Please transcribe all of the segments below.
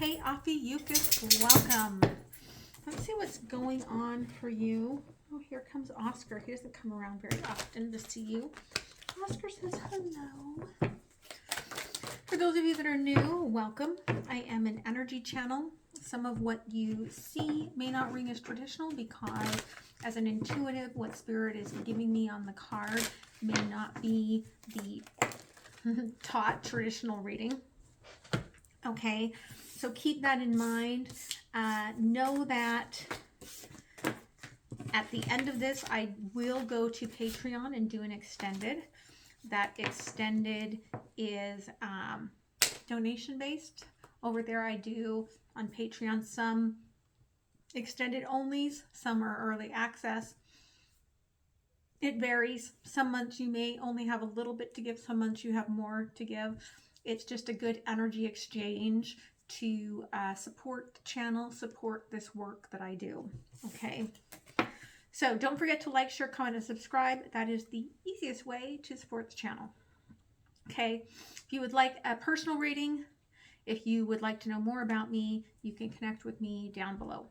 Hey, Ophiuchus, welcome. Let's see what's going on for you. Oh, here comes Oscar. He doesn't come around very often to see you. Oscar says hello. For those of you that are new, welcome. I am an energy channel. Some of what you see may not ring as traditional because as an intuitive, what spirit is giving me on the card may not be the taught traditional reading. Okay, so keep that in mind. Know that at the end of this, I will go to Patreon and do an extended. That extended is donation based. Over there I do on Patreon some extended onlys, some are early access. It varies. Some months you may only have a little bit to give, some months you have more to give. It's just a good energy exchange to support the channel, support this work that I do. Okay. So don't forget to like, share, comment, and subscribe. That is the easiest way to support the channel. Okay. If you would like a personal reading, if you would like to know more about me, you can connect with me down below.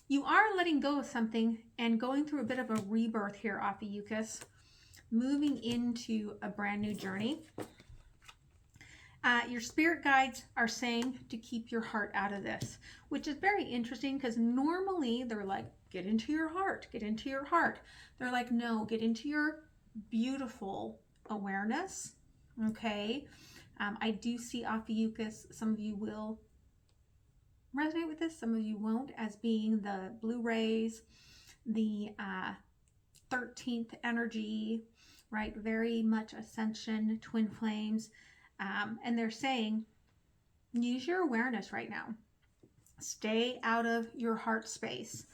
You are letting go of something and going through a bit of a rebirth here, Ophiuchus, moving into a brand new journey. Your spirit guides are saying to keep your heart out of this, which is very interesting because normally they're like, get into your heart, get into your heart. They're like, no, get into your beautiful awareness. Okay. I do see Ophiuchus. Some of you will resonate with this, some of you won't, as being the blue rays, the 13th energy, right? Very much ascension, twin flames. And they're saying, use your awareness right now. Stay out of your heart space,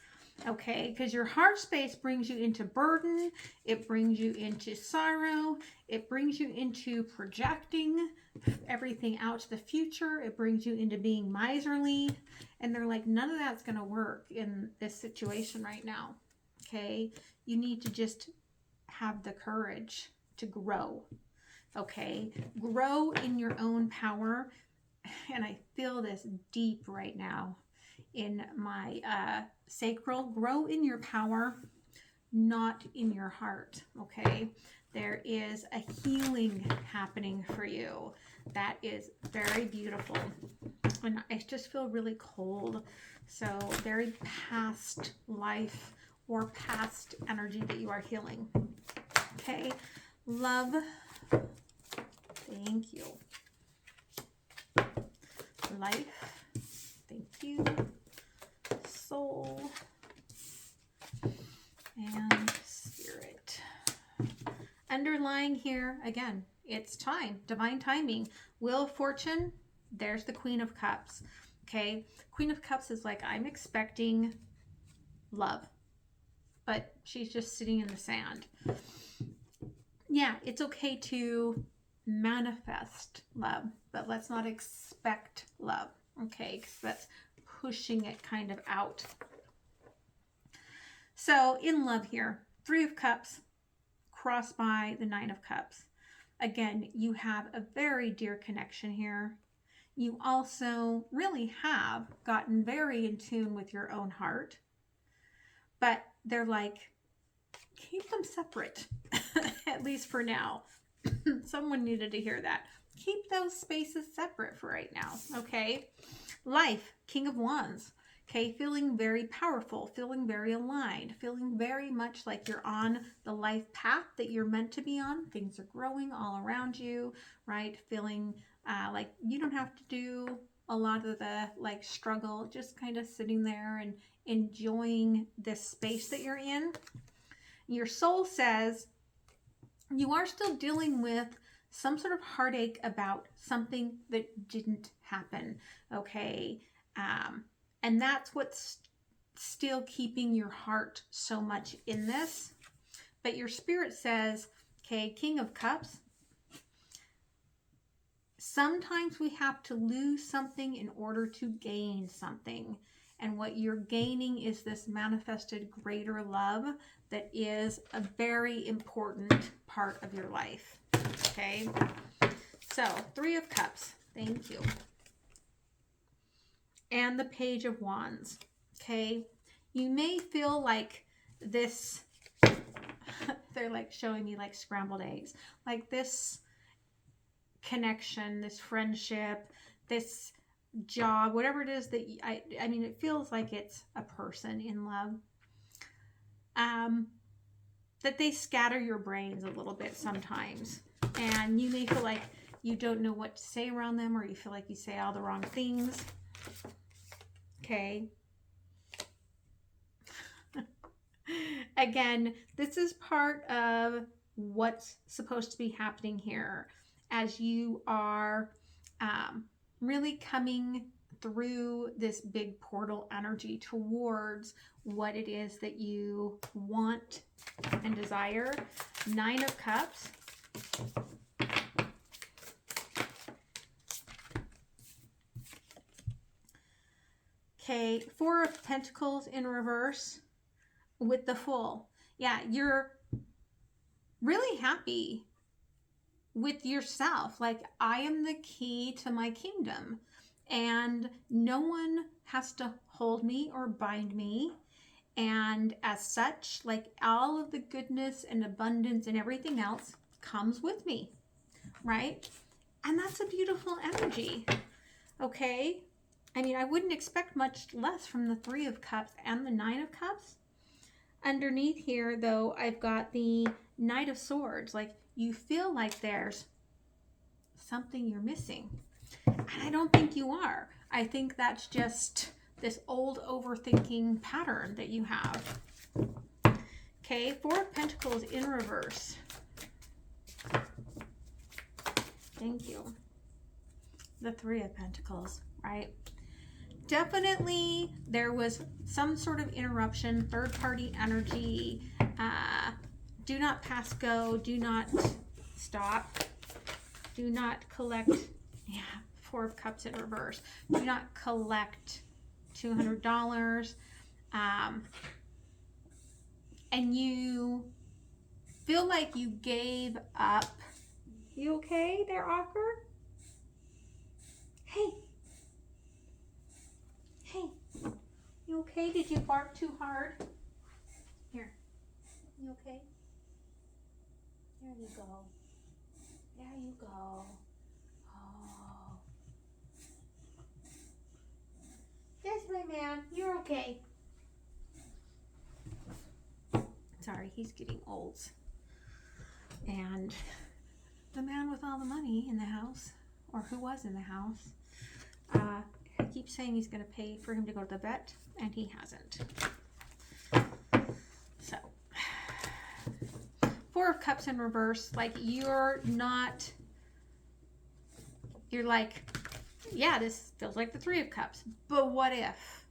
okay? Because your heart space brings you into burden. It brings you into sorrow. It brings you into projecting everything out to the future. It brings you into being miserly. And they're like, none of that's going to work in this situation right now, okay? You need to just have the courage to grow. Okay, grow in your own power. And I feel this deep right now in my sacral. Grow in your power, not in your heart. Okay, there is a healing happening for you that is very beautiful. And I just feel really cold. So very past life or past energy that you are healing. Okay, love. Thank you. Life. Thank you. Soul. And spirit. Underlying here, again, it's time. Divine timing. Wheel of Fortune. There's the Queen of Cups. Okay. Queen of Cups is like, I'm expecting love. But she's just sitting in the sand. Yeah, it's okay to manifest love, but let's not expect love, okay? Because that's pushing it kind of out. So in love here, 3 of Cups crossed by the 9 of Cups. Again, you have a very dear connection here. You also really have gotten very in tune with your own heart, but they're like, keep them separate, at least for now. Someone needed to hear that. Keep those spaces separate for right now, okay? Life, King of Wands, okay? Feeling very powerful, feeling very aligned, feeling very much like you're on the life path that you're meant to be on. Things are growing all around you, right? Feeling like you don't have to do a lot of the like struggle, just kind of sitting there and enjoying this space that you're in. Your soul says, you are still dealing with some sort of heartache about something that didn't happen, okay? And that's what's still keeping your heart so much in this. But your spirit says, okay, King of Cups, sometimes we have to lose something in order to gain something. And what you're gaining is this manifested greater love that is a very important part of your life. Okay? So, 3 of Cups. Thank you. and the Page of Wands. Okay, you may feel like this, they're like showing me like scrambled eggs, like this connection, this friendship, this job, whatever it is that I mean, it feels like it's a person in love. That they scatter your brains a little bit sometimes, and you may feel like you don't know what to say around them, or you feel like you say all the wrong things. Okay. Again, this is part of what's supposed to be happening here as you are really coming through this big portal energy towards what it is that you want and desire. 9 of Cups. Okay, 4 of Pentacles in reverse with the Fool. Yeah, you're really happy with yourself. Like, I am the key to my kingdom, and no one has to hold me or bind me. And as such, like, all of the goodness and abundance and everything else comes with me, right? And that's a beautiful energy. Okay, I mean, I wouldn't expect much less from the 3 of Cups and the 9 of Cups. Underneath here, though, I've got the Knight of Swords. Like, you feel like there's something you're missing. And I don't think you are. I think that's just this old overthinking pattern that you have. Okay, 4 of Pentacles in reverse. Thank you. The 3 of Pentacles, right? Definitely there was some sort of interruption, third-party energy. Do not pass go. Do not stop. Do not collect. Yeah, 4 of Cups in reverse. Do not collect $200. And you feel like you gave up. You okay there, Ocker? Hey. Hey. You okay? Did you bark too hard? Here. You okay? There you go. There you go. Oh. Yes, my man. You're okay. Sorry, he's getting old. And the man with all the money in the house, or who was in the house, he keeps saying he's going to pay for him to go to the vet, and he hasn't. So, 4 of Cups in reverse. Like, you're like, yeah, this feels like the 3 of Cups, but what if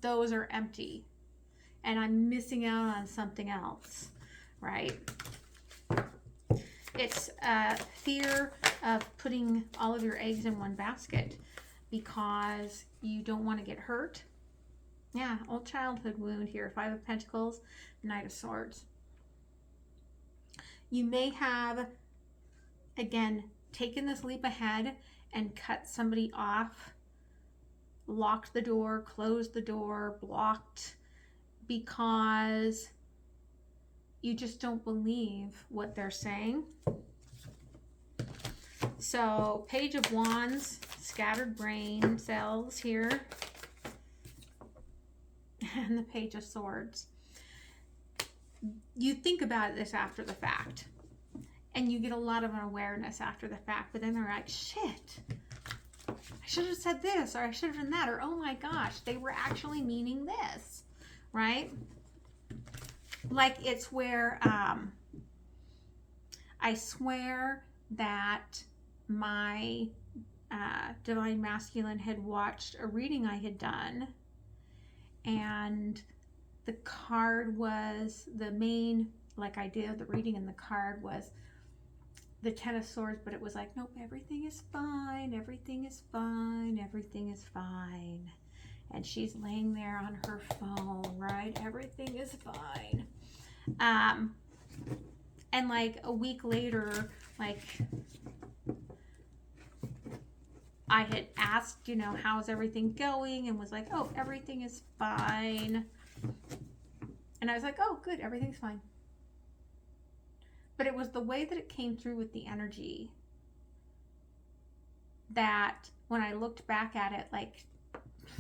those are empty and I'm missing out on something else, right? It's fear of putting all of your eggs in one basket because you don't want to get hurt. Yeah, old childhood wound here. 5 of Pentacles, Knight of Swords. You may have, again, taken this leap ahead and cut somebody off, locked the door, closed the door, blocked, because you just don't believe what they're saying. So, Page of Wands, scattered brain cells here, and the Page of Swords. You think about this after the fact, and you get a lot of awareness after the fact, but then they're like, shit, I should have said this, or I should have done that, or oh my gosh, they were actually meaning this, right? Like, it's where I swear that my Divine Masculine had watched a reading I had done, and the card was the main, like, idea of the reading, and the card was the 10 of Swords, but it was like, nope, everything is fine, everything is fine, everything is fine. And she's laying there on her phone, right? Everything is fine. And like a week later, like, I had asked, you know, how's everything going, and was like, oh, everything is fine. And I was like, oh, good, everything's fine. But it was the way that it came through with the energy that when I looked back at it like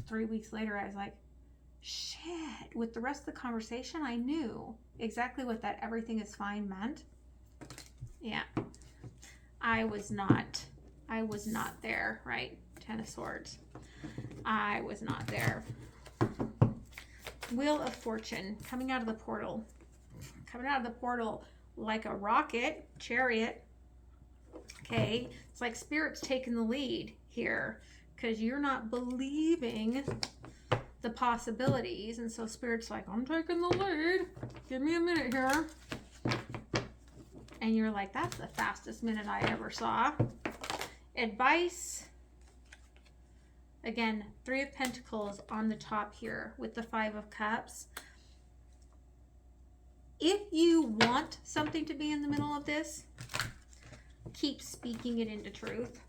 3 weeks later, I was like, shit. With the rest of the conversation, I knew exactly what that everything is fine meant. Yeah. I was not there, right? 10 of Swords. I was not there. Wheel of Fortune, coming out of the portal. Coming out of the portal like a rocket, chariot. Okay, it's like Spirit's taking the lead here because you're not believing the possibilities. And so Spirit's like, I'm taking the lead. Give me a minute here. And you're like, that's the fastest minute I ever saw. Advice. Again, 3 of Pentacles on the top here with the 5 of Cups. If you want something to be in the middle of this, keep speaking it into truth.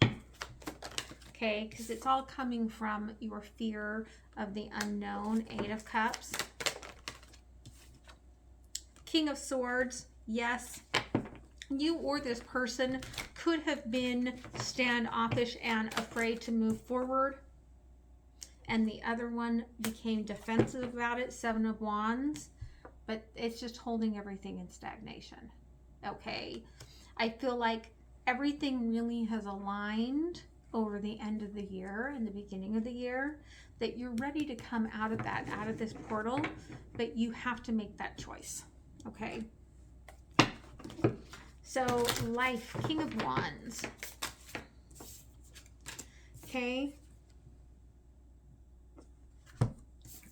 Okay, because it's all coming from your fear of the unknown. 8 of Cups. King of Swords. Yes, you or this person could have been standoffish and afraid to move forward. And the other one became defensive about it. 7 of Wands. But it's just holding everything in stagnation. Okay. I feel like everything really has aligned over the end of the year and the beginning of the year, that you're ready to come out of that, out of this portal, but you have to make that choice. Okay. So life, King of Wands. Okay.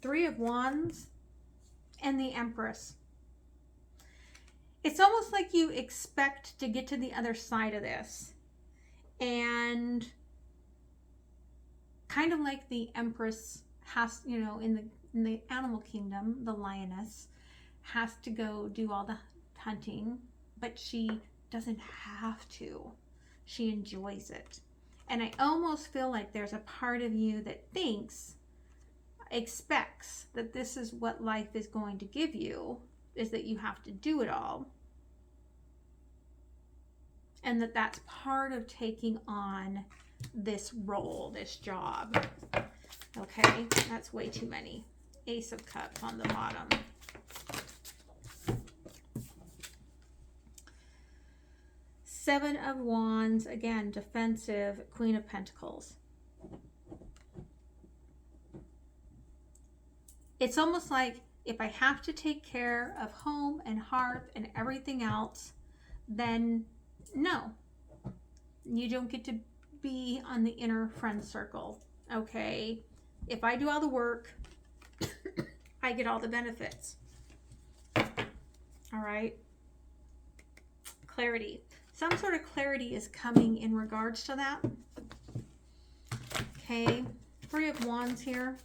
3 of Wands and the Empress. It's almost like you expect to get to the other side of this, and kind of like the Empress has, you know, in the animal kingdom, the lioness has to go do all the hunting, but she doesn't have to. She enjoys it. And I almost feel like there's a part of you that expects that this is what life is going to give you, is that you have to do it all. And that's part of taking on this role, this job. Okay, that's way too many. Ace of Cups on the bottom. Seven of Wands, again, defensive. Queen of Pentacles. It's almost like if I have to take care of home and hearth and everything else, then no, you don't get to be on the inner friend circle. Okay, if I do all the work, I get all the benefits. All right. Clarity. Some sort of clarity is coming in regards to that. Okay, 3 of Wands here.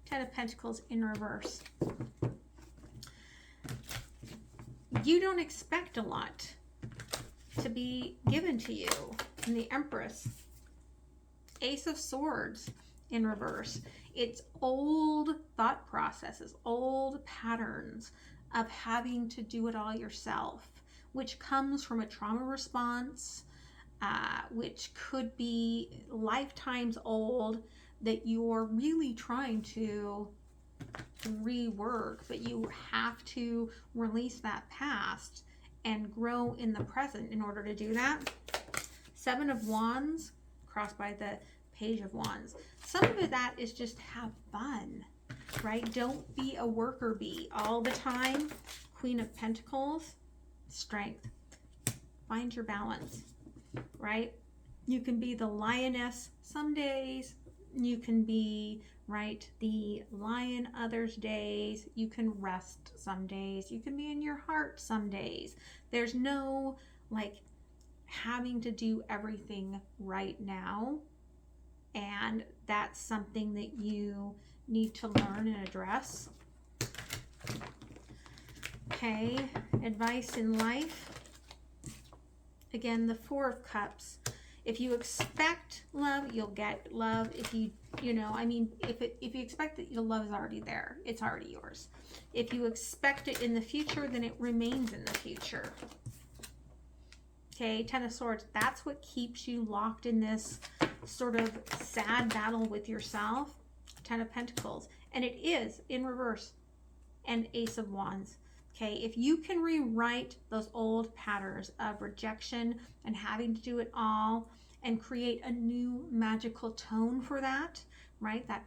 10 of Pentacles in reverse. You don't expect a lot to be given to you. And the Empress. Ace of Swords in reverse. It's old thought processes, old patterns of having to do it all yourself, which comes from a trauma response, which could be lifetimes old, that you're really trying to rework, but you have to release that past and grow in the present in order to do that. 7 of Wands crossed by the Page of Wands. Some of that is just have fun, right? Don't be a worker bee all the time. Queen of Pentacles, strength. Find your balance, right? You can be the lioness some days. You can be, right, the lion others days. You can rest some days. You can be in your heart some days. There's no, like, having to do everything right now. And that's something that you need to learn and address. Okay, advice in life. Again, the Four of Cups. If you expect love, you'll get love. If you, if you expect that your love is already there, it's already yours. If you expect it in the future, then it remains in the future. Okay, Ten of Swords, that's what keeps you locked in this sort of sad battle with yourself. Ten of Pentacles, and it is in reverse, and Ace of Wands. Okay, if you can rewrite those old patterns of rejection and having to do it all and create a new magical tone for that, right? That,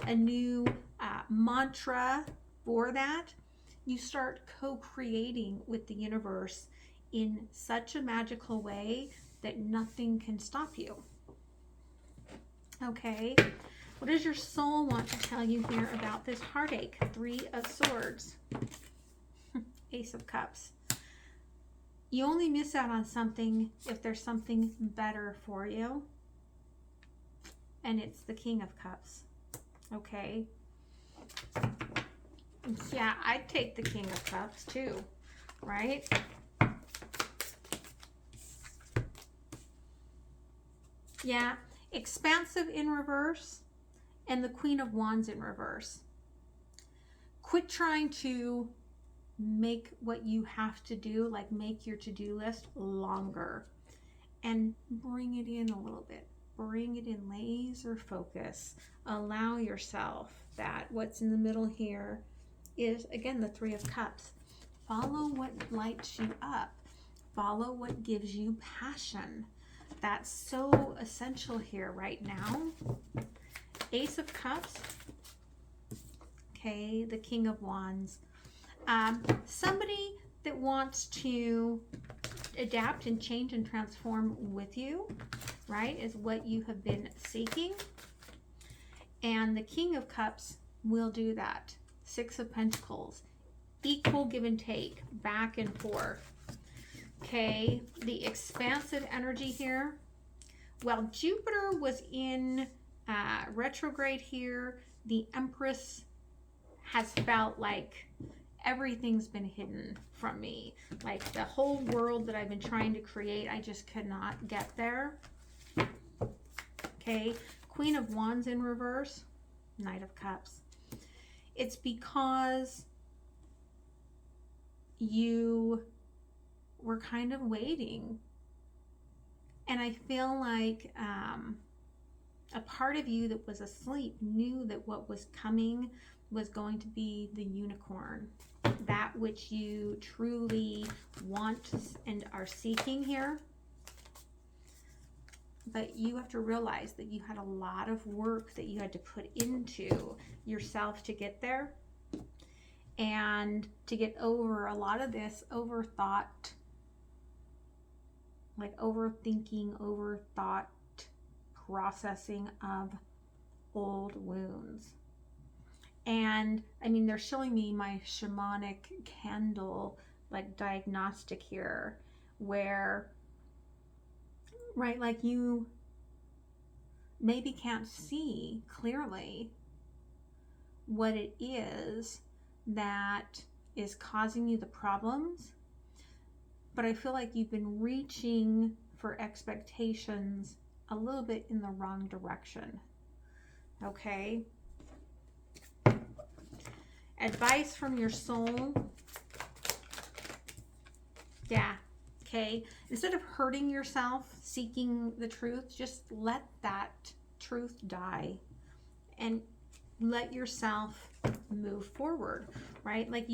a new mantra for that, you start co-creating with the universe in such a magical way that nothing can stop you. Okay, what does your soul want to tell you here about this heartache? Three of Swords, Ace of Cups. You only miss out on something if there's something better for you. And it's the King of Cups. Okay. Yeah, I'd take the King of Cups too, right? Yeah, Expansive in reverse and the Queen of Wands in reverse. Quit trying to make what you have to do, like make your to-do list longer, and bring it in a little bit. Bring it in laser focus. Allow yourself that what's in the middle here is, again, the Three of Cups. Follow what lights you up. Follow what gives you passion. That's so essential here right now. Ace of Cups. Okay, the King of Wands. Somebody that wants to adapt and change and transform with you, right, is what you have been seeking. And the King of Cups will do that. Six of Pentacles. Equal give and take, back and forth. Okay, the expansive energy here. Well, Jupiter was in retrograde here. The Empress has felt like everything's been hidden from me. Like the whole world that I've been trying to create, I just could not get there. Okay, Queen of Wands in reverse, Knight of Cups. It's because you were kind of waiting. And I feel like a part of you that was asleep knew that what was coming was going to be the unicorn. That which you truly want and are seeking here. But you have to realize that you had a lot of work that you had to put into yourself to get there. And to get over a lot of this overthought, like overthinking, overthought processing of old wounds. And I mean, they're showing me my shamanic candle, like diagnostic here, where, right, like you maybe can't see clearly what it is that is causing you the problems. But I feel like you've been reaching for expectations a little bit in the wrong direction. Okay? Advice from your soul. Yeah. Okay? Instead of hurting yourself, seeking the truth, just let that truth die. And let yourself move forward, right? Like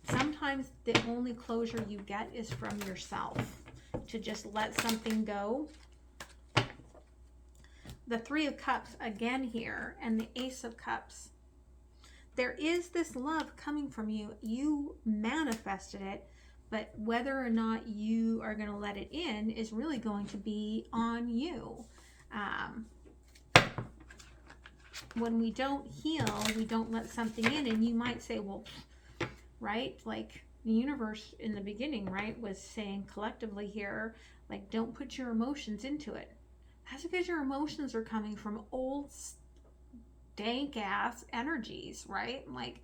sometimes the only closure you get is from yourself, to just let something go. The Three of Cups again here, and the Ace of Cups. There is this love coming from you. You manifested it, but whether or not you are going to let it in is really going to be on you. When we don't heal, we don't let something in, and you might say, well, right, like the universe in the beginning, right, was saying collectively here, like, don't put your emotions into it. That's because your emotions are coming from old dank ass energies, right? Like,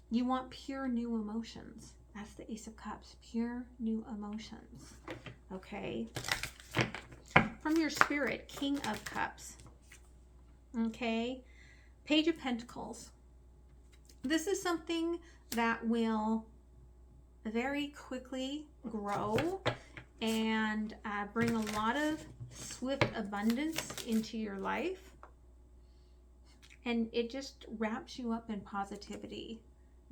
you want pure new emotions. That's the Ace of Cups, pure new emotions. Okay. From your spirit, King of Cups. Okay. Page of Pentacles. This is something that will very quickly grow and bring a lot of swift abundance into your life. And it just wraps you up in positivity.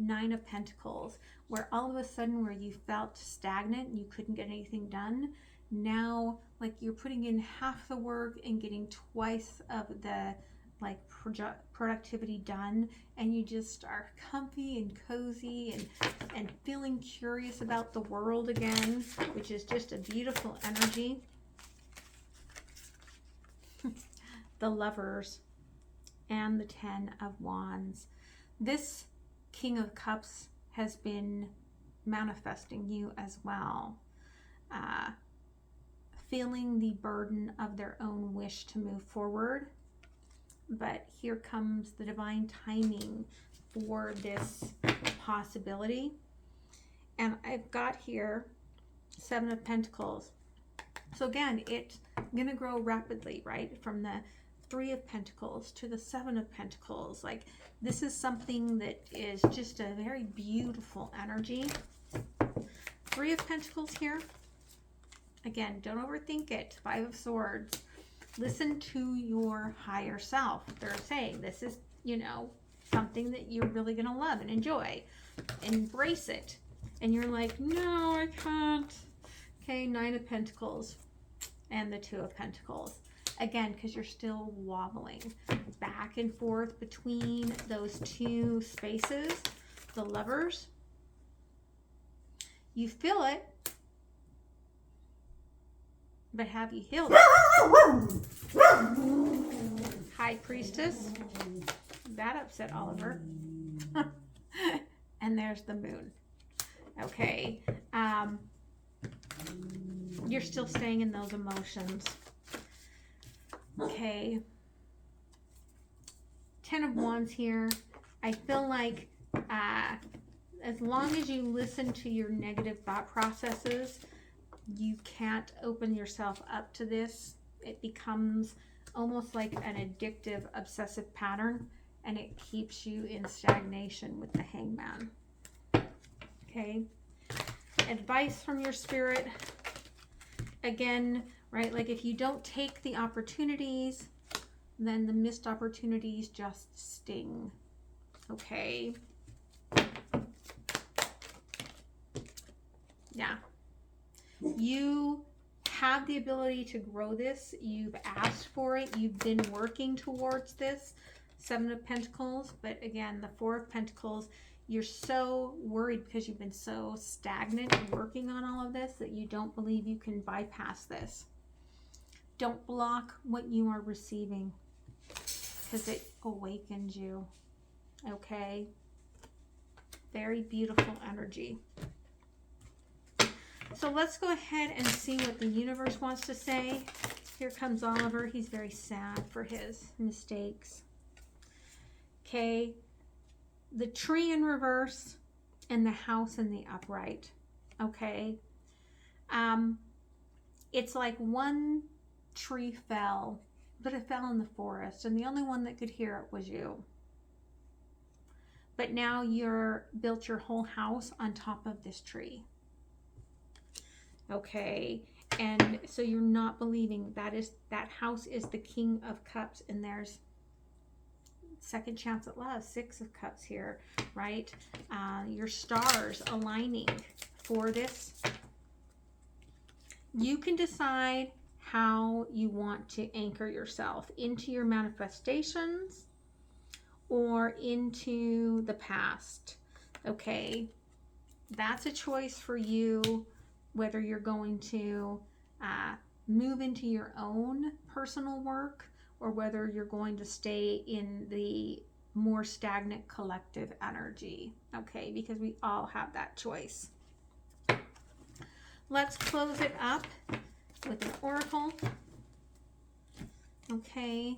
9 of Pentacles, where all of a sudden where you felt stagnant and you couldn't get anything done, now like you're putting in half the work and getting twice of the like productivity done, and you just are comfy and cozy and feeling curious about the world again, which is just a beautiful energy. The Lovers and the 10 of Wands. This King of Cups has been manifesting you as well, feeling the burden of their own wish to move forward. But here comes the divine timing for this possibility. And I've got here 7 of Pentacles. So again, it's going to grow rapidly, right? From the 3 of Pentacles to the 7 of Pentacles. Like, this is something that is just a very beautiful energy. 3 of Pentacles here. Again, don't overthink it. 5 of Swords. Listen to your higher self. They're saying this is, you know, something that you're really going to love and enjoy. Embrace it. And you're like, no, I can't. Okay, 9 of Pentacles and the 2 of Pentacles. Again, because you're still wobbling back and forth between those two spaces. The Lovers. You feel it. But have you healed it? High Priestess. That upset Oliver. And there's the Moon. Okay. You're still staying in those emotions. Okay. 10 of Wands here. I feel like as long as you listen to your negative thought processes, you can't open yourself up to this. It becomes almost like an addictive, obsessive pattern, and it keeps you in stagnation with the Hangman. Okay. Advice from your spirit. Again, right, like if you don't take the opportunities, then the missed opportunities just sting. Okay. Yeah. You have the ability to grow this. You've asked for it. You've been working towards this. 7 of Pentacles. But again, the 4 of Pentacles, you're so worried because you've been so stagnant and working on all of this that you don't believe you can bypass this. Don't block what you are receiving because it awakens you. Okay? Very beautiful energy. So let's go ahead and see what the universe wants to say. Here comes Oliver. He's very sad for his mistakes. Okay. The Tree in reverse and the House in the upright. Okay. It's like one tree fell, but it fell in the forest, and the only one that could hear it was you. But now you're built your whole house on top of this tree. Okay, and so you're not believing that house is the King of Cups, and there's second chance at love, 6 of Cups here, right? Your stars aligning for this. You can decide how you want to anchor yourself into your manifestations or into the past. Okay, that's a choice for you. Whether you're going to move into your own personal work or whether you're going to stay in the more stagnant collective energy, okay? Because we all have that choice. Let's close it up with an oracle. Okay,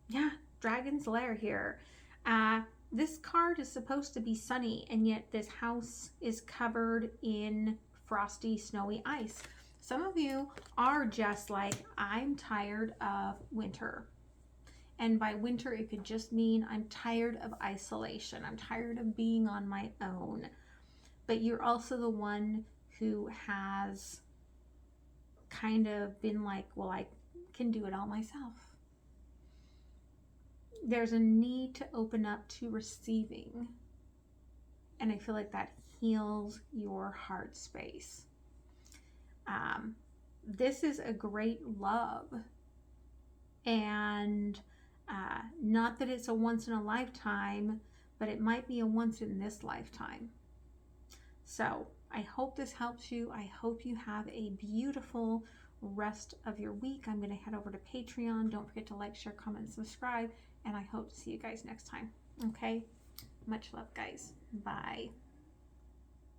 yeah, Dragon's Lair here. This card is supposed to be sunny, and yet this house is covered in frosty, snowy ice. Some of you are just like, I'm tired of winter. And by winter, it could just mean I'm tired of isolation. I'm tired of being on my own. But you're also the one who has kind of been like, well, I can do it all myself. There's a need to open up to receiving. And I feel like that heals your heart space. This is a great love. And not that it's a once in a lifetime, but it might be a once in this lifetime. So I hope this helps you. I hope you have a beautiful rest of your week. I'm going to head over to Patreon. Don't forget to like, share, comment, subscribe. And I hope to see you guys next time. Okay? Much love, guys. Bye.